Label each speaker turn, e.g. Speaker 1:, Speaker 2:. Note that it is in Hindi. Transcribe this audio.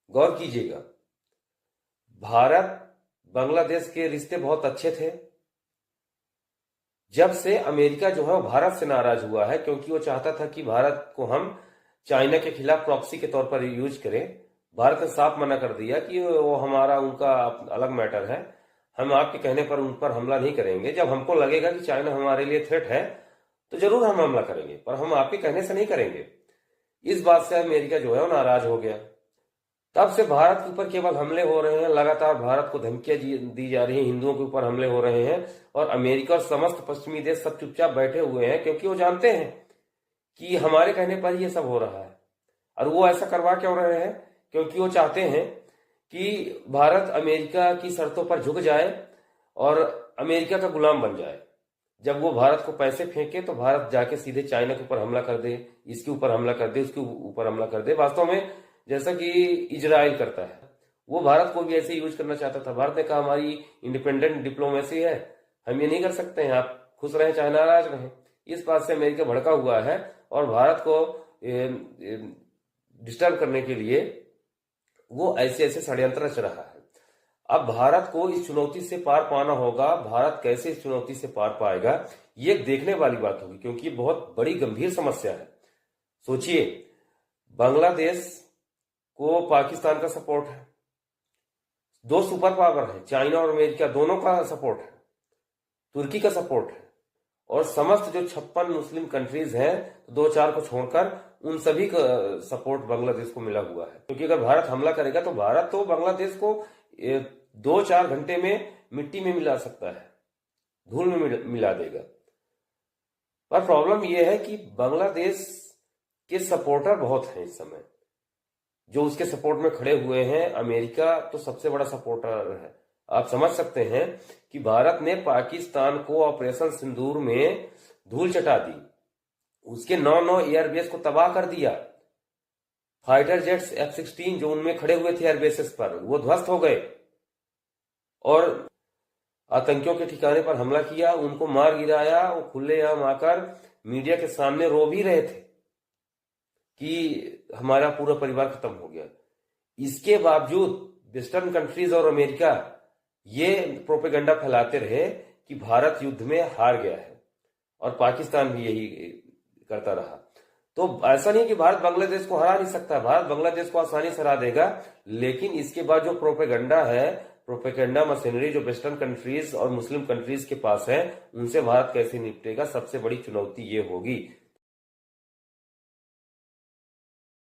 Speaker 1: गौर कीजिएगा, भारत बांग्लादेश के रिश्ते बहुत अच्छे थे। जब से अमेरिका जो है वो भारत से नाराज हुआ है, क्योंकि वो चाहता था कि भारत को हम चाइना के खिलाफ प्रॉक्सी के तौर पर यूज करें। भारत ने साफ मना कर दिया कि वो हमारा उनका अलग मैटर है, हम आपके कहने पर उन पर हमला नहीं करेंगे। जब हमको लगेगा कि चाइना हमारे लिए थ्रेट है तो जरूर हम हमला करेंगे, पर हम आपके कहने से नहीं करेंगे। इस बात से अमेरिका जो है वो नाराज हो गया। तब से भारत के ऊपर केवल हमले हो रहे हैं, लगातार भारत को धमकियां दी जा रही हैं, हिंदुओं के ऊपर हमले हो रहे हैं। और अमेरिका और समस्त पश्चिमी देश सब चुपचाप बैठे हुए हैं, क्योंकि वो जानते हैं कि हमारे कहने पर ये सब हो रहा है। और वो ऐसा करवा क्यों रहे हैं? क्योंकि वो चाहते हैं कि भारत अमेरिका की शर्तों पर झुक जाए और अमेरिका का गुलाम बन जाए। जब वो भारत को पैसे फेंके तो भारत जाके सीधे चाइना के ऊपर हमला कर दे, इसके ऊपर हमला कर दे, उसके ऊपर हमला कर दे। वास्तव में जैसा कि इजराइल करता है, वो भारत को भी ऐसे यूज करना चाहता था। भारत ने कहा हमारी इंडिपेंडेंट डिप्लोमेसी है, हम ये नहीं कर सकते हैं, आप खुश रहें चाहे नाराज रहें। इस बात से अमेरिका भड़का हुआ है और भारत को डिस्टर्ब करने के लिए वो ऐसे ऐसे षड्यंत्र रच रहा है। अब भारत को इस चुनौती से पार पाना होगा। भारत कैसे इस चुनौती से पार पाएगा, ये देखने वाली बात होगी, क्योंकि ये बहुत बड़ी गंभीर समस्या है। सोचिए, बांग्लादेश को पाकिस्तान का सपोर्ट है, दो सुपर पावर है, चाइना और अमेरिका दोनों का सपोर्ट है, तुर्की का सपोर्ट है, और समस्त जो 56 मुस्लिम कंट्रीज हैं, तो 2-4 को छोड़कर उन सभी का सपोर्ट बांग्लादेश को मिला हुआ है। क्योंकि अगर भारत हमला करेगा तो भारत तो बांग्लादेश को 2-4 घंटे में मिट्टी में मिला सकता है, धूल में मिला देगा। पर प्रॉब्लम यह है कि बांग्लादेश के सपोर्टर बहुत हैं इस समय, जो उसके सपोर्ट में खड़े हुए हैं। अमेरिका तो सबसे बड़ा सपोर्टर है। आप समझ सकते हैं कि भारत ने पाकिस्तान को ऑपरेशन सिंदूर में धूल चटा दी, उसके 9 एयरबेस को तबाह कर दिया। फाइटर जेट्स F-16 जो उनमें खड़े हुए थे एयरबेसेस पर, वो ध्वस्त हो गए और आतंकियों के ठिकाने पर हमला किया, उनको मार गिराया। वो खुलेआम आकर मीडिया के सामने रो भी रहे थे कि हमारा पूरा परिवार खत्म हो गया। इसके बावजूद वेस्टर्न कंट्रीज और अमेरिका ये प्रोपेगेंडा फैलाते रहे कि भारत युद्ध में हार गया है, और पाकिस्तान भी यही करता रहा। तो ऐसा नहीं कि भारत बांग्लादेश को हरा नहीं सकता, भारत बांग्लादेश को आसानी से हरा देगा। लेकिन इसके बाद जो प्रोपेगेंडा है, प्रोपेगेंडा मशीनरी जो वेस्टर्न कंट्रीज और मुस्लिम कंट्रीज के पास है, उनसे भारत कैसे निपटेगा, सबसे बड़ी चुनौती ये होगी।